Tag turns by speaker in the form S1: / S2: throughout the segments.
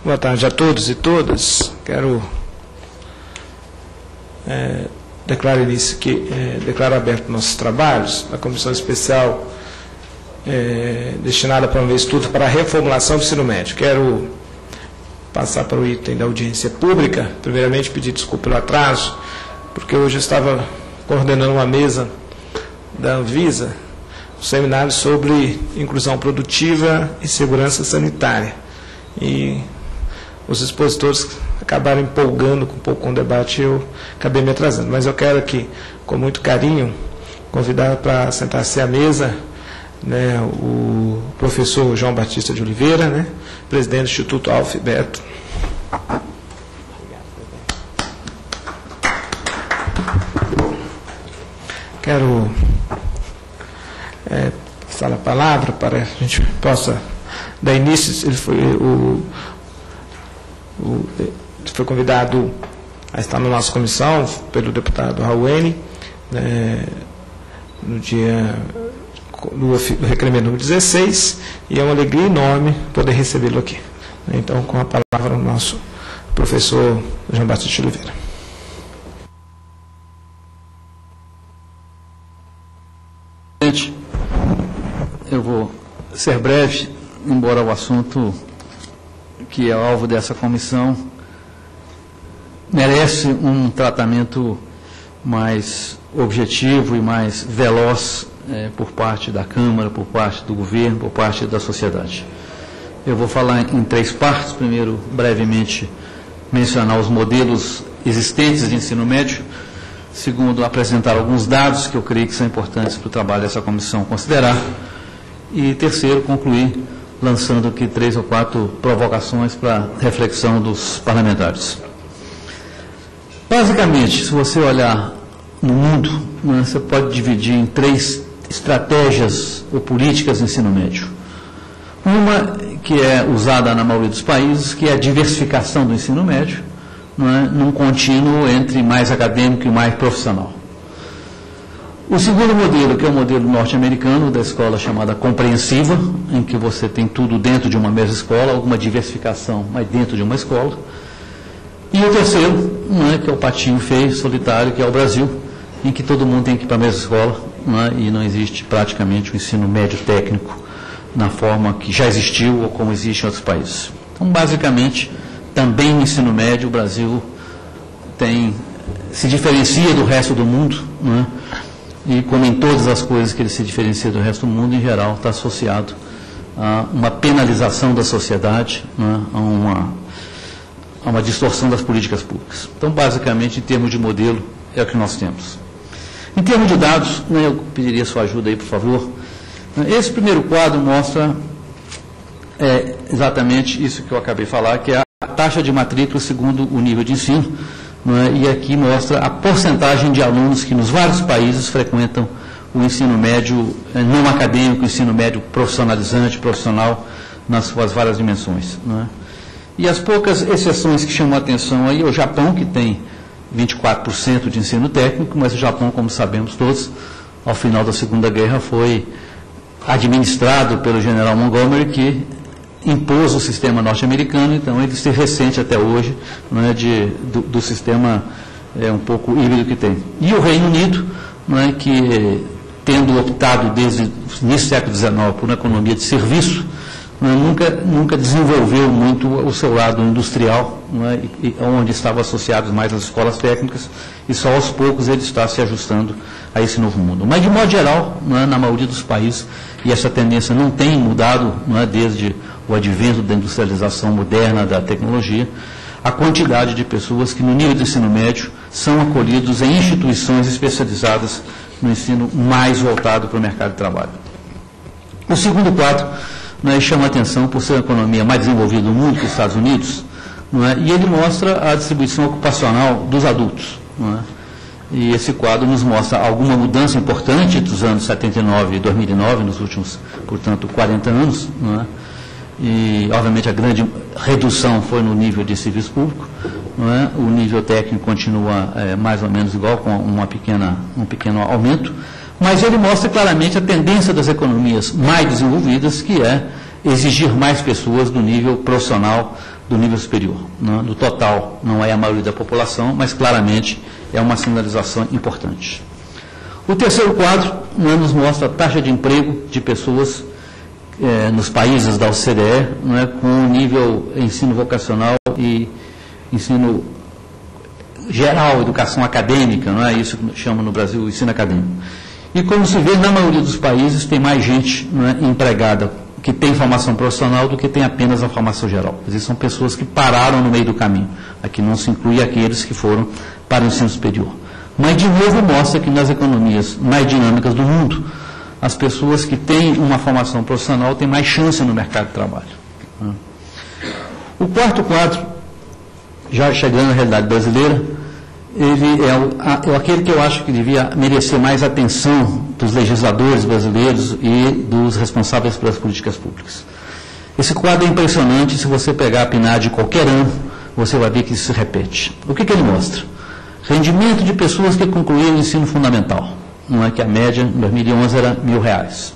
S1: Boa tarde a todos e todas. Quero declaro aberto nossos trabalhos. A comissão especial destinada a promover estudos para a reformulação do ensino médio. Quero passar para o item da audiência pública. Primeiramente, pedir desculpa pelo atraso, porque hoje eu estava coordenando uma mesa da Anvisa, um seminário sobre inclusão produtiva e segurança sanitária. E os expositores acabaram empolgando um pouco com o debate e eu acabei me atrasando. Mas eu quero aqui, com muito carinho, convidar para sentar-se à mesa, né, o professor João Batista de Oliveira, né, presidente do Instituto Alf Beto. Quero passar a palavra para a gente possa dar início. Ele foi convidado a estar na nossa comissão pelo deputado Raul, no dia do requerimento número 16, e é uma alegria enorme poder recebê-lo aqui. Então, com a palavra, o nosso professor João Batista de Oliveira.
S2: Eu vou ser breve, embora o assunto que é alvo dessa comissão merece um tratamento mais objetivo e mais veloz por parte da Câmara, por parte do governo, por parte da sociedade. Eu vou falar em três partes. Primeiro, brevemente, mencionar os modelos existentes de ensino médio. Segundo, apresentar alguns dados que eu creio que são importantes para o trabalho dessa comissão considerar. E terceiro, concluir lançando aqui 3 ou 4 provocações para reflexão dos parlamentares. Basicamente, se você olhar no mundo, você pode dividir em 3 estratégias ou políticas de ensino médio. Uma que é usada na maioria dos países, que é a diversificação do ensino médio, num contínuo entre mais acadêmico e mais profissional. O segundo modelo, que é o modelo norte-americano, da escola chamada compreensiva, em que você tem tudo dentro de uma mesma escola, alguma diversificação, mas dentro de uma escola. E o terceiro, que é o patinho feio, solitário, que é o Brasil, em que todo mundo tem que ir para a mesma escola, e não existe praticamente o ensino médio técnico na forma que já existiu ou como existe em outros países. Então, basicamente, também no ensino médio, o Brasil se diferencia do resto do mundo, e como em todas as coisas que ele se diferencia do resto do mundo, em geral, está associado a uma penalização da sociedade, a uma distorção das políticas públicas. Então, basicamente, em termos de modelo, é o que nós temos. Em termos de dados, eu pediria sua ajuda aí, por favor. Esse primeiro quadro mostra exatamente isso que eu acabei de falar, que é a taxa de matrícula segundo o nível de ensino, e aqui mostra a porcentagem de alunos que nos vários países frequentam o ensino médio não acadêmico, o ensino médio profissionalizante, profissional, nas suas várias dimensões. E as poucas exceções que chamam a atenção aí é o Japão, que tem 24% de ensino técnico, mas o Japão, como sabemos todos, ao final da Segunda Guerra foi administrado pelo general Montgomery, que impôs o sistema norte-americano, então ele se ressente até hoje do sistema um pouco híbrido que tem. E o Reino Unido, que tendo optado desde o início do século XIX por uma economia de serviço, nunca desenvolveu muito o seu lado industrial, onde estavam associados mais as escolas técnicas, e só aos poucos ele está se ajustando a esse novo mundo. Mas, de modo geral, na maioria dos países, e essa tendência não tem mudado desde o advento da industrialização moderna da tecnologia, a quantidade de pessoas que, no nível de ensino médio, são acolhidos em instituições especializadas no ensino mais voltado para o mercado de trabalho. O segundo quadro chama a atenção por ser a economia mais desenvolvida do mundo, que os Estados Unidos, e ele mostra a distribuição ocupacional dos adultos. E esse quadro nos mostra alguma mudança importante entre os anos 79 e 2009, nos últimos, portanto, 40 anos. E, obviamente, a grande redução foi no nível de serviço público. O nível técnico continua mais ou menos igual, com um pequeno aumento. Mas ele mostra claramente a tendência das economias mais desenvolvidas, que é exigir mais pessoas do nível profissional do nível superior. No total, não é a maioria da população, mas claramente é uma sinalização importante. O terceiro quadro nos mostra a taxa de emprego de pessoas nos países da OCDE, com nível ensino vocacional e ensino geral, educação acadêmica, não é isso que chama no Brasil o ensino acadêmico. E como se vê, na maioria dos países tem mais gente empregada que tem formação profissional do que tem apenas a formação geral. Quer dizer, são pessoas que pararam no meio do caminho. Aqui não se inclui aqueles que foram para o ensino superior. Mas, de novo, mostra que nas economias mais dinâmicas do mundo, as pessoas que têm uma formação profissional têm mais chance no mercado de trabalho. O quarto quadro, já chegando à realidade brasileira, ele é aquele que eu acho que devia merecer mais atenção dos legisladores brasileiros e dos responsáveis pelas políticas públicas. Esse quadro é impressionante. Se você pegar a PNAD de qualquer ano, você vai ver que isso se repete. O que ele mostra? Rendimento de pessoas que concluíram o ensino fundamental, não é que a média em 2011 era R$1.000.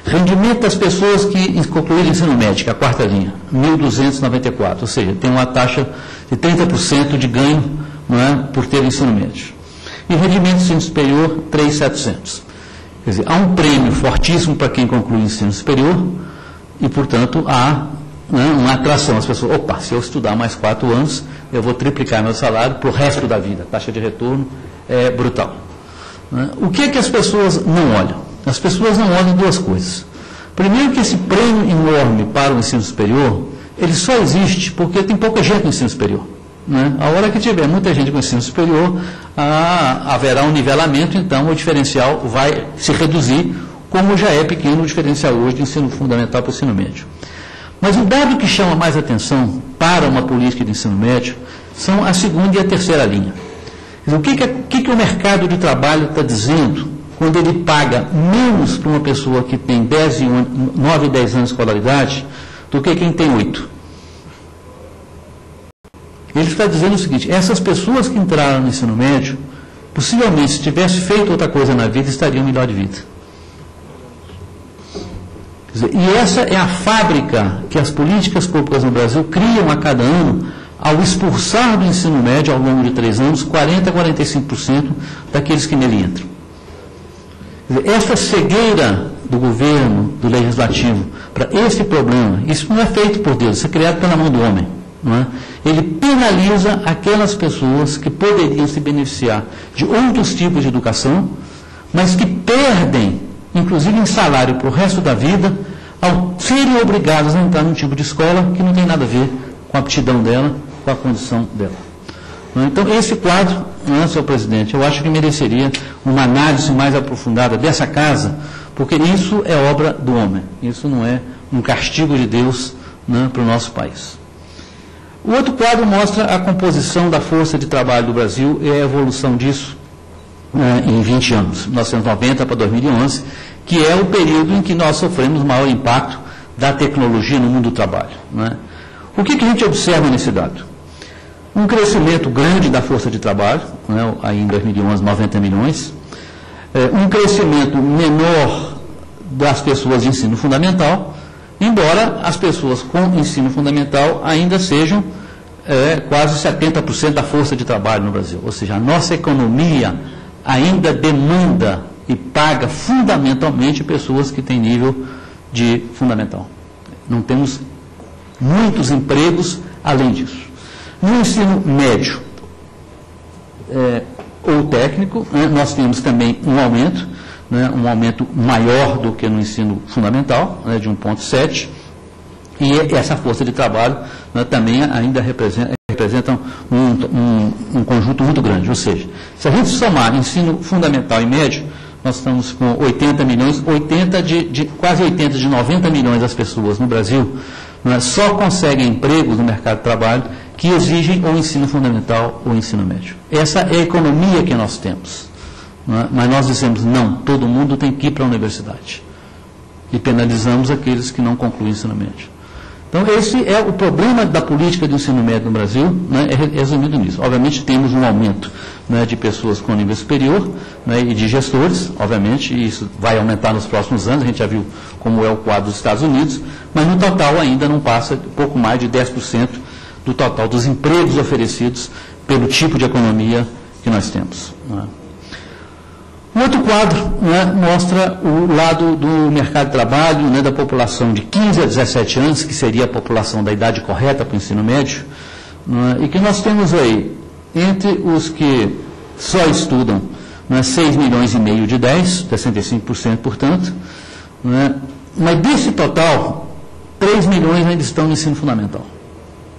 S2: Rendimento das pessoas que concluíram o ensino médio, a quarta linha, 1.294, ou seja, tem uma taxa de 30% de ganho, não é, por ter ensino médio. E rendimento do ensino superior, 3.700. Quer dizer, há um prêmio fortíssimo para quem conclui o ensino superior e, portanto, há uma atração. As pessoas, opa, se eu estudar mais 4 anos, eu vou triplicar meu salário para o resto da vida. A taxa de retorno é brutal. O que é que as pessoas não olham? As pessoas não olham duas coisas. Primeiro, que esse prêmio enorme para o ensino superior, ele só existe porque tem pouca gente no ensino superior. A hora que tiver muita gente com ensino superior, haverá um nivelamento, então o diferencial vai se reduzir, como já é pequeno o diferencial hoje do ensino fundamental para o ensino médio. Mas o dado que chama mais atenção para uma política de ensino médio são a segunda e a terceira linha. Quer dizer, o que o mercado de trabalho está dizendo quando ele paga menos para uma pessoa que tem 9 e 10 anos de escolaridade do que quem tem 8? Ele está dizendo o seguinte: essas pessoas que entraram no ensino médio, possivelmente, se tivesse feito outra coisa na vida, estariam melhor de vida. Quer dizer, e essa é a fábrica que as políticas públicas no Brasil criam a cada ano, ao expulsar do ensino médio, ao longo de 3 anos, 40% a 45% daqueles que nele entram. Quer dizer, essa cegueira do governo, do legislativo, para esse problema, isso não é feito por Deus, isso é criado pela mão do homem. Não é? Ele penaliza aquelas pessoas que poderiam se beneficiar de outros tipos de educação, mas que perdem, inclusive em salário para o resto da vida, ao serem obrigadas a entrar num tipo de escola que não tem nada a ver com a aptidão dela, com a condição dela. Então, esse quadro, senhor presidente, eu acho que mereceria uma análise mais aprofundada dessa casa, porque isso é obra do homem, isso não é um castigo de Deus para o nosso país. O outro quadro mostra a composição da força de trabalho do Brasil e a evolução disso em 20 anos, 1990 para 2011, que é o período em que nós sofremos o maior impacto da tecnologia no mundo do trabalho. O que a gente observa nesse dado? Um crescimento grande da força de trabalho, aí em 2011, 90 milhões, um crescimento menor das pessoas de ensino fundamental, embora as pessoas com ensino fundamental ainda sejam quase 70% da força de trabalho no Brasil. Ou seja, a nossa economia ainda demanda e paga fundamentalmente pessoas que têm nível de fundamental. Não temos muitos empregos além disso. No ensino médio ou técnico, nós temos também um aumento maior do que no ensino fundamental, de 1,7%, e essa força de trabalho também ainda representa um conjunto muito grande. Ou seja, se a gente somar ensino fundamental e médio, nós estamos com 80 milhões, quase 80 de 90 milhões das pessoas no Brasil só conseguem empregos no mercado de trabalho que exigem ou ensino fundamental ou ensino médio. Essa é a economia que nós temos. Mas nós dizemos, não, todo mundo tem que ir para a universidade. E penalizamos aqueles que não concluem o ensino médio. Então, esse é o problema da política de ensino médio no Brasil, é resumido nisso. Obviamente, temos um aumento de pessoas com nível superior e de gestores, obviamente, e isso vai aumentar nos próximos anos, a gente já viu como é o quadro dos Estados Unidos, mas no total ainda não passa pouco mais de 10% do total dos empregos oferecidos pelo tipo de economia que nós temos. Não é? Um outro quadro, né, mostra o lado do mercado de trabalho, né, da população de 15 a 17 anos, que seria a população da idade correta para o ensino médio, né, e que nós temos aí, entre os que só estudam, né, 6 milhões e meio de 10, 65%, portanto, né, mas desse total, 3 milhões ainda estão no ensino fundamental.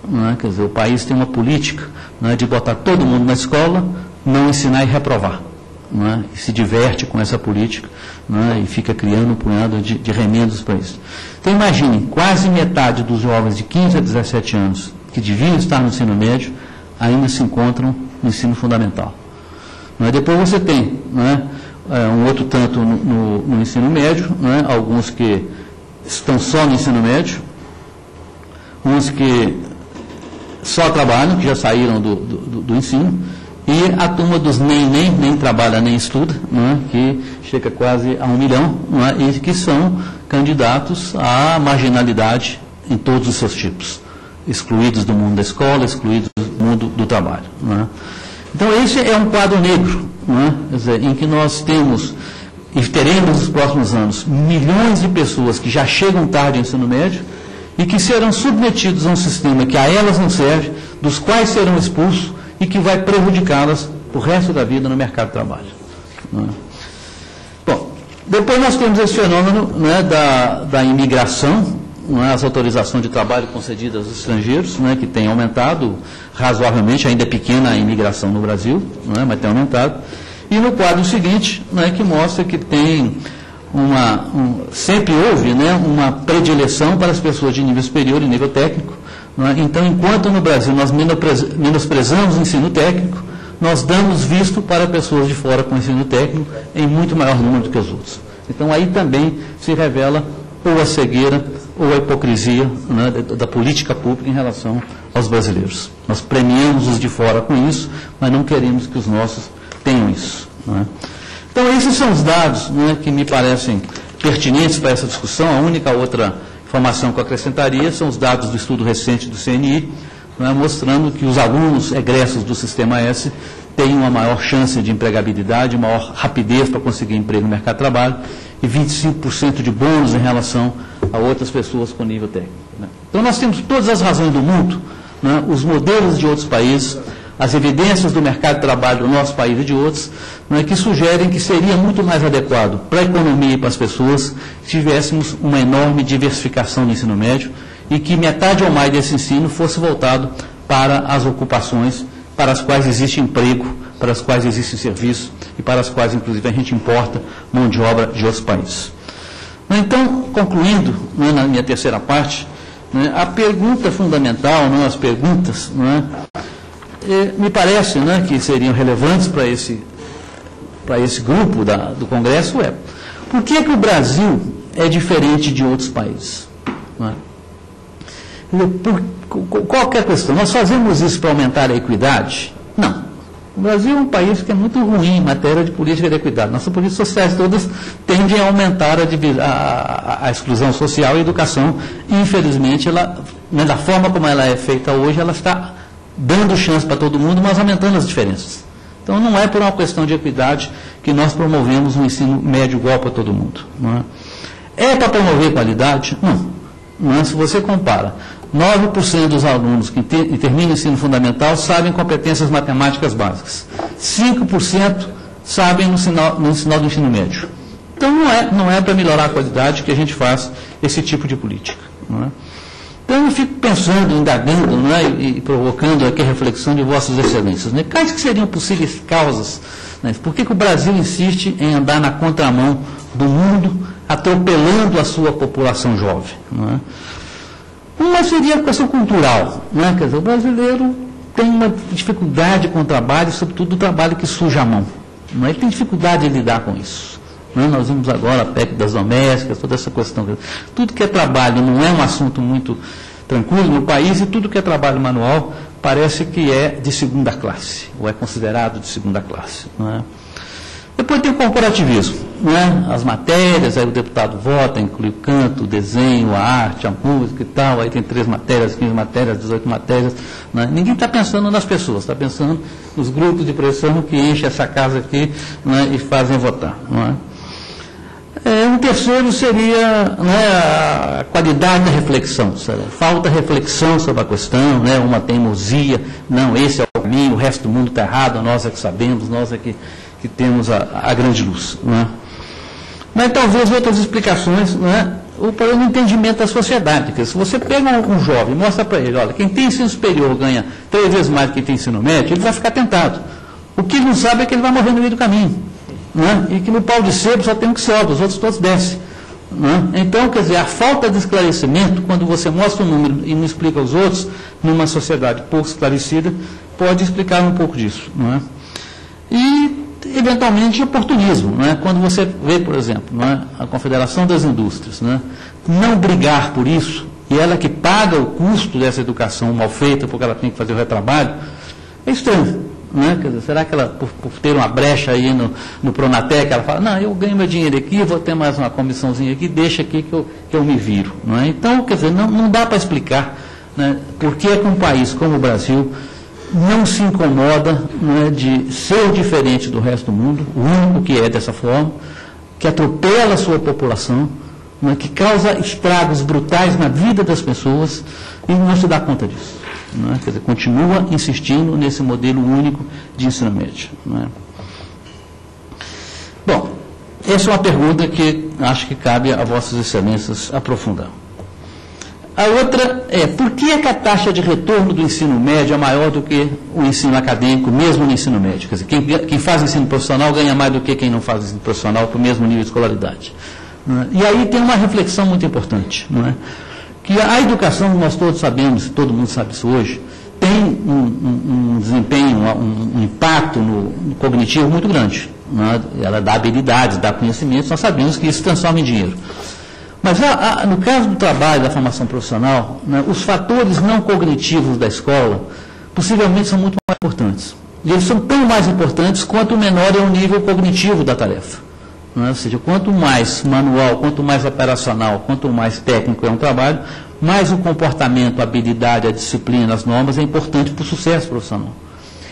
S2: Né, quer dizer, o país tem uma política, né, de botar todo mundo na escola, não ensinar e reprovar. Né, e se diverte com essa política, né, e fica criando um punhado de remendos para isso. Então imaginem, quase metade dos jovens de 15 a 17 anos que deviam estar no ensino médio ainda se encontram no ensino fundamental. Né, depois você tem, né, um outro tanto no ensino médio, né, alguns que estão só no ensino médio, uns que só trabalham, que já saíram do ensino, e a turma dos nem trabalha nem estuda, né, que chega quase a 1 milhão, né, e que são candidatos à marginalidade em todos os seus tipos, excluídos do mundo da escola, excluídos do mundo do trabalho. Né. Então esse é um quadro negro, né, quer dizer, em que nós temos e teremos nos próximos anos milhões de pessoas que já chegam tarde ao ensino médio e que serão submetidos a um sistema que a elas não serve, dos quais serão expulsos e que vai prejudicá-las o resto da vida no mercado de trabalho. Né? Bom, depois nós temos esse fenômeno, né, da imigração, né, as autorizações de trabalho concedidas aos estrangeiros, né, que tem aumentado razoavelmente, ainda é pequena a imigração no Brasil, né, mas tem aumentado. E no quadro seguinte, né, que mostra que tem sempre houve, né, uma predileção para as pessoas de nível superior e nível técnico. Então, enquanto no Brasil nós menosprezamos o ensino técnico, nós damos visto para pessoas de fora com ensino técnico em muito maior número do que os outros. Então, aí também se revela ou a cegueira ou a hipocrisia, né, da política pública em relação aos brasileiros. Nós premiamos os de fora com isso, mas não queremos que os nossos tenham isso. Né? Então, esses são os dados, né, que me parecem pertinentes para essa discussão. A única outra informação que eu acrescentaria são os dados do estudo recente do CNI, né, mostrando que os alunos egressos do Sistema S têm uma maior chance de empregabilidade, maior rapidez para conseguir emprego no mercado de trabalho e 25% de bônus em relação a outras pessoas com nível técnico. Né. Então, nós temos todas as razões do mundo, né, os modelos de outros países, as evidências do mercado de trabalho do nosso país e de outros, né, que sugerem que seria muito mais adequado para a economia e para as pessoas que tivéssemos uma enorme diversificação no ensino médio e que metade ou mais desse ensino fosse voltado para as ocupações para as quais existe emprego, para as quais existe serviço e para as quais, inclusive, a gente importa mão de obra de outros países. Então, concluindo, né, na minha terceira parte, né, a pergunta fundamental, né, as perguntas, né, me parece, né, que seriam relevantes para esse grupo do Congresso por que o Brasil é diferente de outros países? Né? Qual que é a questão? Nós fazemos isso para aumentar a equidade? Não. O Brasil é um país que é muito ruim em matéria de política de equidade. Nossas políticas sociais todas tendem a aumentar a exclusão social e a educação. Infelizmente, ela, né, da forma como ela é feita hoje, ela está dando chance para todo mundo, mas aumentando as diferenças. Então, não é por uma questão de equidade que nós promovemos um ensino médio igual para todo mundo. Não é para promover qualidade? Não. Não é. Se você compara, 9% dos alunos que terminam o ensino fundamental sabem competências matemáticas básicas. 5% sabem no sinal do ensino médio. Então, não é para melhorar a qualidade que a gente faz esse tipo de política. Não é? Então, eu fico pensando, indagando, né, e provocando aqui a reflexão de vossas excelências. Né? Quais que seriam possíveis causas? Né? Por que o Brasil insiste em andar na contramão do mundo, atropelando a sua população jovem? Né? Uma seria a questão cultural. Né? Quer dizer, o brasileiro tem uma dificuldade com o trabalho, sobretudo o trabalho que suja a mão. Né? Ele tem dificuldade de lidar com isso. Nós vimos agora a PEC das domésticas, toda essa questão. Tudo que é trabalho não é um assunto muito tranquilo no país e tudo que é trabalho manual parece que é de segunda classe, ou é considerado de segunda classe. Não é? Depois tem o corporativismo, né? As matérias, aí o deputado vota, inclui o canto, o desenho, a arte, a música e tal, aí tem 3 matérias, 15 matérias, 18 matérias, né? Ninguém está pensando nas pessoas, está pensando nos grupos de pressão que enchem essa casa aqui, né? E fazem votar, não é? Um terceiro seria, né, a qualidade da reflexão, sabe? Falta reflexão sobre a questão, né, uma teimosia, não, esse é o caminho, o resto do mundo está errado, nós é que sabemos, nós é que temos a grande luz. Né? Mas talvez outras explicações, né, o problema do entendimento da sociedade, porque se você pega um jovem e mostra para ele, olha, quem tem ensino superior ganha 3 vezes mais do que quem tem ensino médio, ele vai ficar tentado. O que ele não sabe é que ele vai morrer no meio do caminho. Né? E que no pau de sebo só tem um que sobe, os outros todos descem. Né? Então, quer dizer, a falta de esclarecimento, quando você mostra o número e não explica aos outros, numa sociedade pouco esclarecida, pode explicar um pouco disso. Não é? E, eventualmente, oportunismo. Não é? Quando você vê, por exemplo, não é? A Confederação das Indústrias, não brigar por isso, e ela que paga o custo dessa educação mal feita, porque ela tem que fazer o retrabalho, é estranho. Né? Quer dizer, será que ela, por ter uma brecha aí no Pronatec, ela fala, não, eu ganho meu dinheiro aqui, vou ter mais uma comissãozinha aqui, deixa aqui que eu me viro. Não é? Então, quer dizer, não dá para explicar, né, por que é que um país como o Brasil não se incomoda, né, de ser diferente do resto do mundo, o único que é dessa forma, que atropela a sua população, né, que causa estragos brutais na vida das pessoas e não se dá conta disso. Não é? Quer dizer, continua insistindo nesse modelo único de ensino médio. Não é? Bom, essa é uma pergunta que acho que cabe a vossas excelências aprofundar. A outra é, por que é que a taxa de retorno do ensino médio é maior do que o ensino acadêmico, mesmo no ensino médio? Quer dizer, quem faz ensino profissional ganha mais do que quem não faz ensino profissional para o mesmo nível de escolaridade. Não é? E aí tem uma reflexão muito importante, não é? Que a educação, nós todos sabemos, todo mundo sabe isso hoje, tem um desempenho, um impacto no cognitivo muito grande. Né? Ela dá habilidades, dá conhecimentos, nós sabemos que isso transforma em dinheiro. Mas no caso do trabalho, da formação profissional, né, os fatores não cognitivos da escola possivelmente são muito mais importantes. E eles são tão mais importantes quanto menor é o nível cognitivo da tarefa. Ou seja, quanto mais manual, quanto mais operacional, quanto mais técnico é um trabalho, mais o comportamento, a habilidade, a disciplina, as normas é importante para o sucesso profissional.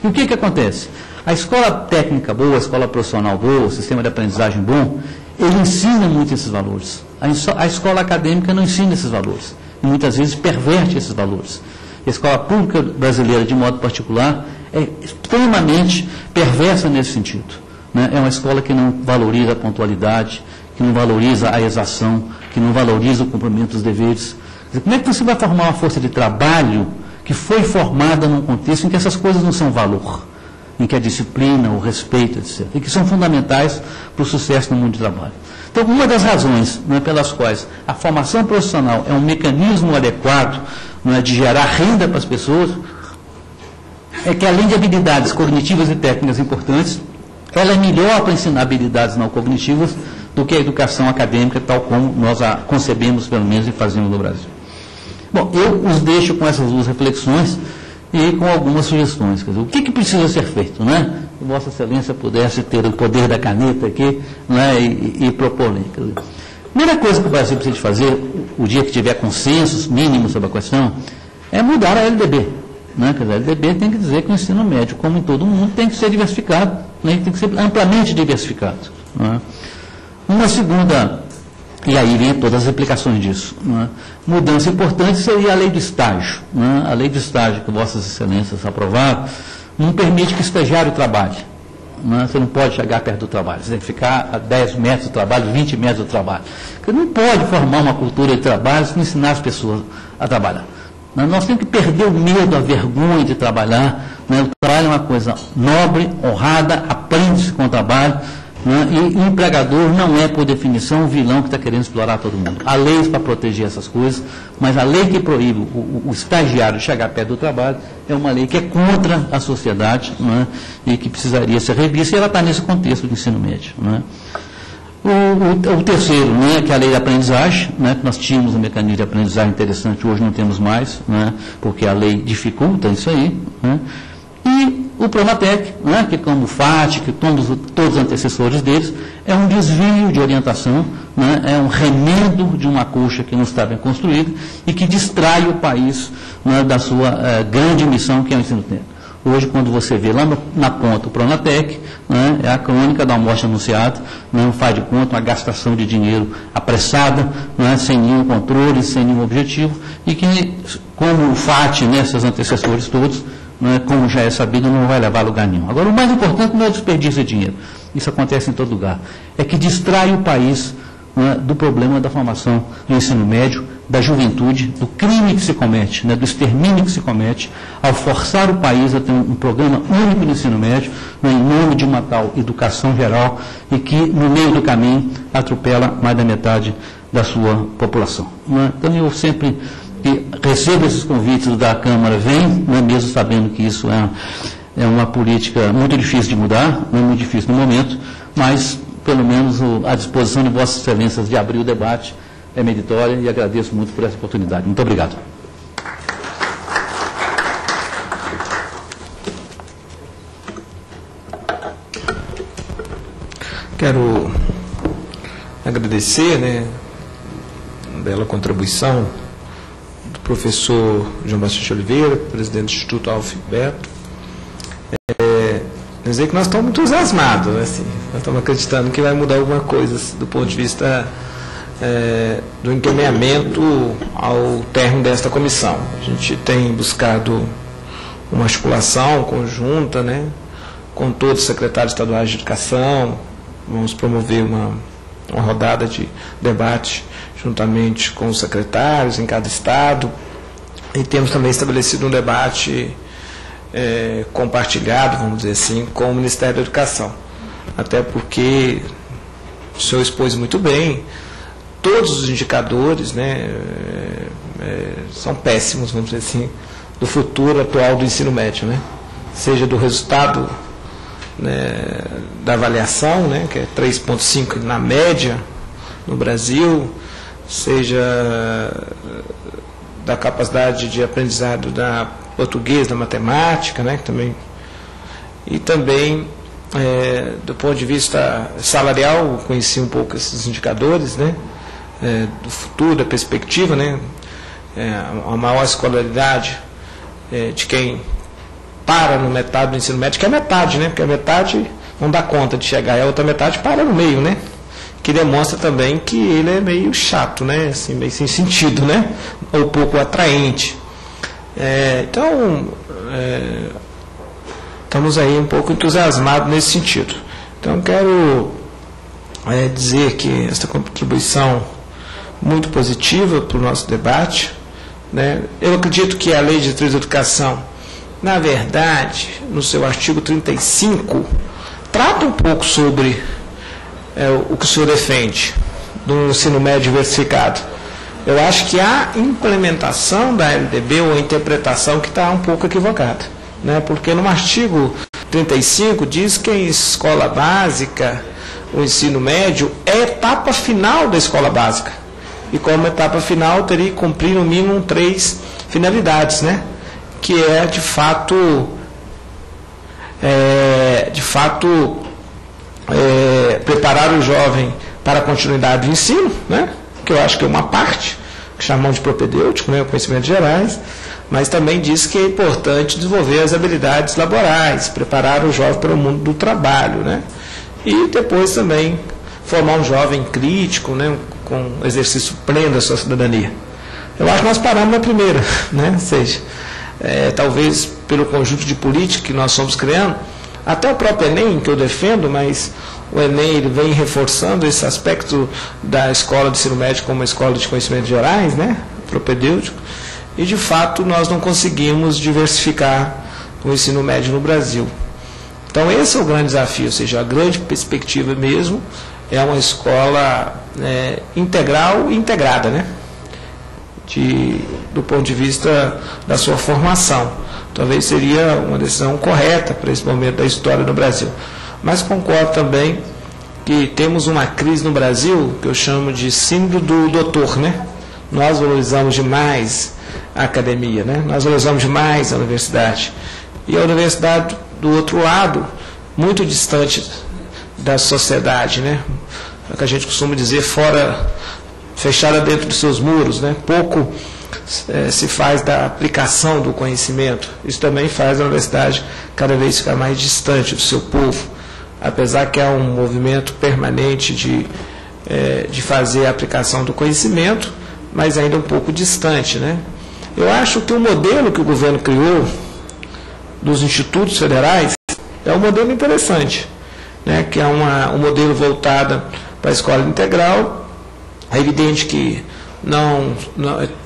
S2: E o que acontece? A escola técnica boa, a escola profissional boa, o sistema de aprendizagem bom, ele ensina muito esses valores. A escola acadêmica não ensina esses valores. E muitas vezes perverte esses valores. A escola pública brasileira, de modo particular, é extremamente perversa nesse sentido. É uma escola que não valoriza a pontualidade, que não valoriza a exação, que não valoriza o cumprimento dos deveres. Como é que você vai formar uma força de trabalho que foi formada num contexto em que essas coisas não são valor, em que a disciplina, o respeito, etc., e que são fundamentais para o sucesso no mundo de trabalho? Então, uma das razões, né, pelas quais a formação profissional é um mecanismo adequado, né, de gerar renda para as pessoas, é que, além de habilidades cognitivas e técnicas importantes, ela é melhor para ensinar habilidades não cognitivas do que a educação acadêmica, tal como nós a concebemos, pelo menos, e fazemos no Brasil. Bom, eu os deixo com essas 2 reflexões e com algumas sugestões. Quer dizer, o que precisa ser feito, né? Se Vossa Excelência pudesse ter o poder da caneta aqui, né, e propor. Quer dizer, a primeira coisa que o Brasil precisa de fazer, o dia que tiver consensos mínimos sobre a questão, é mudar a LDB. Né? Quer dizer, a LDB tem que dizer que o ensino médio, como em todo mundo, tem que ser diversificado, né? Tem que ser amplamente diversificado. Né? Uma segunda, e aí vem todas as aplicações disso, né? Mudança importante seria a lei do estágio. Né? A lei do estágio que Vossas Excelências aprovaram não permite que o estagiário trabalhe. Né? Você não pode chegar perto do trabalho, você tem que ficar a 10 metros do trabalho, 20 metros do trabalho. Você não pode formar uma cultura de trabalho se não ensinar as pessoas a trabalhar. Nós temos que perder o medo, a vergonha de trabalhar. Né? O trabalho é uma coisa nobre, honrada, aprende-se com o trabalho. Né? E o empregador não é, por definição, um vilão que está querendo explorar todo mundo. Há leis para proteger essas coisas, mas a lei que proíbe o estagiário de chegar perto do trabalho é uma lei que é contra a sociedade, né? E que precisaria ser revista, e ela está nesse contexto do ensino médio. Né? O terceiro, né, que é a lei da aprendizagem, né, que nós tínhamos um mecanismo de aprendizagem interessante, hoje não temos mais, né, porque a lei dificulta isso aí. Né, E o Pronatec, né, que como o FAT, que todos os antecessores deles, é um desvio de orientação, né, é um remendo de uma coxa que não está bem construída e que distrai o país, né, da sua grande missão, que é o ensino técnico. Hoje, quando você vê lá na ponta o Pronatec, né, é a crônica da morte anunciada, não faz de conta, uma gastação de dinheiro apressada, né, sem nenhum controle, sem nenhum objetivo, e que, como o FAT, né, seus antecessores todos, né, como já é sabido, não vai levar a lugar nenhum. Agora, o mais importante não é o desperdício de dinheiro, isso acontece em todo lugar, é que distrai o país, né, do problema da formação do ensino médio, da juventude, do crime que se comete, né, do extermínio que se comete, ao forçar o país a ter um programa único de ensino médio, né, em nome de uma tal educação geral, e que, no meio do caminho, atropela mais da metade da sua população. Né? Então, eu sempre que recebo esses convites da Câmara, venho, né, mesmo sabendo que isso é uma política muito difícil de mudar, não é muito difícil no momento, mas, pelo menos, à disposição de Vossas Excelências de abrir o debate é meritória e agradeço muito por essa oportunidade. Muito obrigado.
S1: Quero agradecer, né, a bela contribuição do professor João Bastante Oliveira, presidente do Instituto Alfio Beto. Dizer que nós estamos entusiasmados, né, assim, nós estamos acreditando que vai mudar alguma coisa do ponto de vista do encaminhamento ao término desta comissão. A gente tem buscado uma articulação conjunta, né, com todos os secretários estaduais de educação. Vamos promover uma rodada de debate juntamente com os secretários em cada estado, e temos também estabelecido um debate compartilhado, vamos dizer assim, com o Ministério da Educação, até porque o senhor expôs muito bem. Todos os indicadores, né, são péssimos, vamos dizer assim, do futuro atual do ensino médio, né? Seja do resultado, né, da avaliação, né, que é 3,5 na média no Brasil, seja da capacidade de aprendizado da português, da matemática, né, que também, e também do ponto de vista salarial, conheci um pouco esses indicadores, né, do futuro, da perspectiva, né, a maior escolaridade de quem para no metade do ensino médio, que é metade, né, porque a metade não dá conta de chegar, e a outra metade para no meio, né, que demonstra também que ele é meio chato, né, assim, meio sem sentido, né, ou pouco atraente. Então, estamos aí um pouco entusiasmados nesse sentido. Então, quero dizer que esta contribuição muito positiva para o nosso debate, né? Eu acredito que a Lei de Diretriz da Educação, na verdade, no seu artigo 35, trata um pouco sobre o que o senhor defende, do ensino médio diversificado. Eu acho que a implementação da LDB, ou a interpretação, que está um pouco equivocada, né? Porque no artigo 35 diz que a escola básica, o ensino médio, é a etapa final da escola básica. E como etapa final teria que cumprir no mínimo 3 finalidades, né? Que é, de fato, preparar o jovem para a continuidade do ensino, né? Que eu acho que é uma parte, que chamamos de propedêutico, né? Conhecimentos gerais, mas também diz que é importante desenvolver as habilidades laborais, preparar o jovem para o mundo do trabalho, né? E depois também formar um jovem crítico, né, com exercício pleno da sua cidadania. Eu acho que nós paramos na primeira, né? Ou seja, talvez pelo conjunto de política que nós estamos criando, até o próprio Enem, que eu defendo, mas o Enem ele vem reforçando esse aspecto da escola de ensino médio como uma escola de conhecimentos gerais, né, propedêutico, e de fato nós não conseguimos diversificar o ensino médio no Brasil. Então esse é o grande desafio, ou seja, a grande perspectiva mesmo é uma escola integral e integrada, né? Do ponto de vista da sua formação. Talvez seria uma decisão correta para esse momento da história do Brasil. Mas concordo também que temos uma crise no Brasil, que eu chamo de síndrome do doutor, né? Nós valorizamos demais a academia, né? Nós valorizamos demais a universidade. e a universidade, do outro lado, muito distante da sociedade, né? É o que a gente costuma dizer, fechada dentro dos seus muros, né? Pouco se faz da aplicação do conhecimento. Isso também faz a universidade cada vez ficar mais distante do seu povo, apesar que há um movimento permanente de fazer a aplicação do conhecimento, mas ainda um pouco distante, né? Eu acho que o modelo que o governo criou dos institutos federais é um modelo interessante, né? Que é um modelo voltado para a escola integral. É evidente que não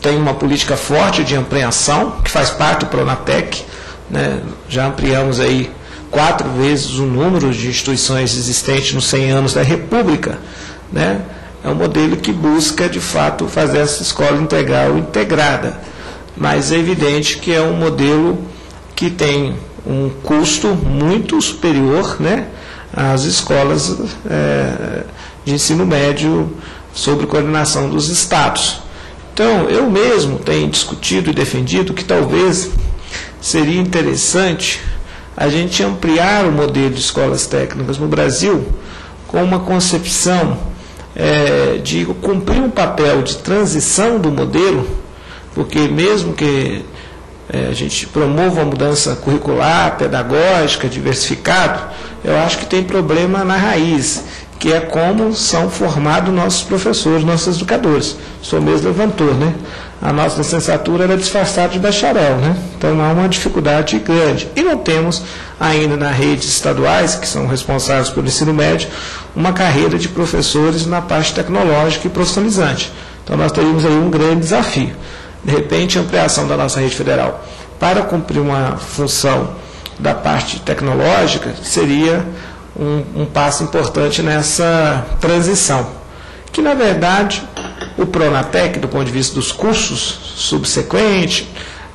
S1: tem uma política forte de ampliação, que faz parte do Pronatec, né? Já ampliamos aí 4 vezes o número de instituições existentes nos 100 anos da República, né? É um modelo que busca, de fato, fazer essa escola integral integrada, mas é evidente que é um modelo que tem um custo muito superior, né, às escolas de ensino médio sob coordenação dos estados. Então, eu mesmo tenho discutido e defendido que talvez seria interessante a gente ampliar o modelo de escolas técnicas no Brasil com uma concepção de cumprir um papel de transição do modelo, porque mesmo que a gente promova a mudança curricular, pedagógica, diversificado, eu acho que tem problema na raiz, que é como são formados nossos professores, nossos educadores. O senhor mesmo levantou, né? A nossa licenciatura era disfarçada de bacharel, né? Então há uma dificuldade grande. E não temos ainda nas redes estaduais, que são responsáveis pelo ensino médio, uma carreira de professores na parte tecnológica e profissionalizante. Então nós teríamos aí um grande desafio. De repente, a ampliação da nossa rede federal para cumprir uma função da parte tecnológica seria um passo importante nessa transição, que na verdade o Pronatec, do ponto de vista dos cursos subsequentes,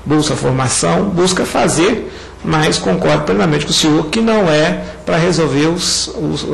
S1: Bolsa Formação, busca fazer, mas concordo plenamente com o senhor que não é para resolver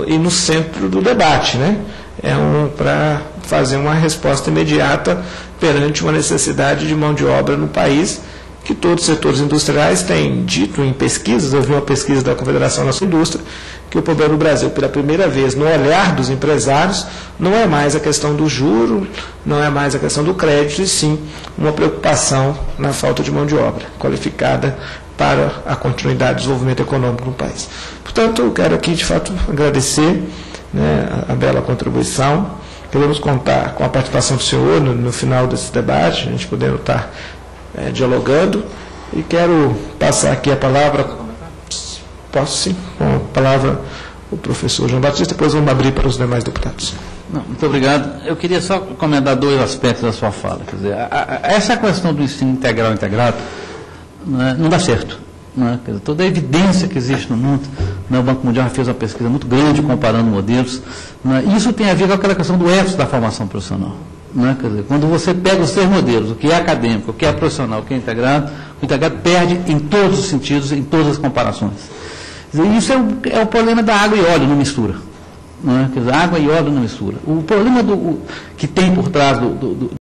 S1: ir no centro do debate, né? É para fazer uma resposta imediata perante uma necessidade de mão de obra no país, que todos os setores industriais têm dito em pesquisas. Eu vi uma pesquisa da Confederação Nacional da Indústria, que o problema no Brasil, pela primeira vez, no olhar dos empresários, não é mais a questão do juro, não é mais a questão do crédito, e sim uma preocupação na falta de mão de obra qualificada para a continuidade do desenvolvimento econômico no país. Portanto, eu quero aqui, de fato, agradecer, né, a bela contribuição. Queremos contar com a participação do senhor no final desse debate, a gente podendo estar dialogando, e quero passar aqui a palavra, posso sim, com a palavra o professor João Batista, depois vamos abrir para os demais deputados.
S2: Não, muito obrigado. Eu queria só comentar 2 aspectos da sua fala. Quer dizer, essa questão do ensino integral integrado não dá certo. Quer dizer, toda a evidência que existe no mundo, o Banco Mundial fez uma pesquisa muito grande comparando modelos, isso tem a ver com aquela questão do ethos da formação profissional. Quer dizer, quando você pega os 3 modelos, o que é acadêmico, o que é profissional, o que é integrado, o integrado perde em todos os sentidos, em todas as comparações. Quer dizer, isso é o problema da água e óleo, não mistura. Quer dizer, água e óleo não mistura. O problema que tem por trás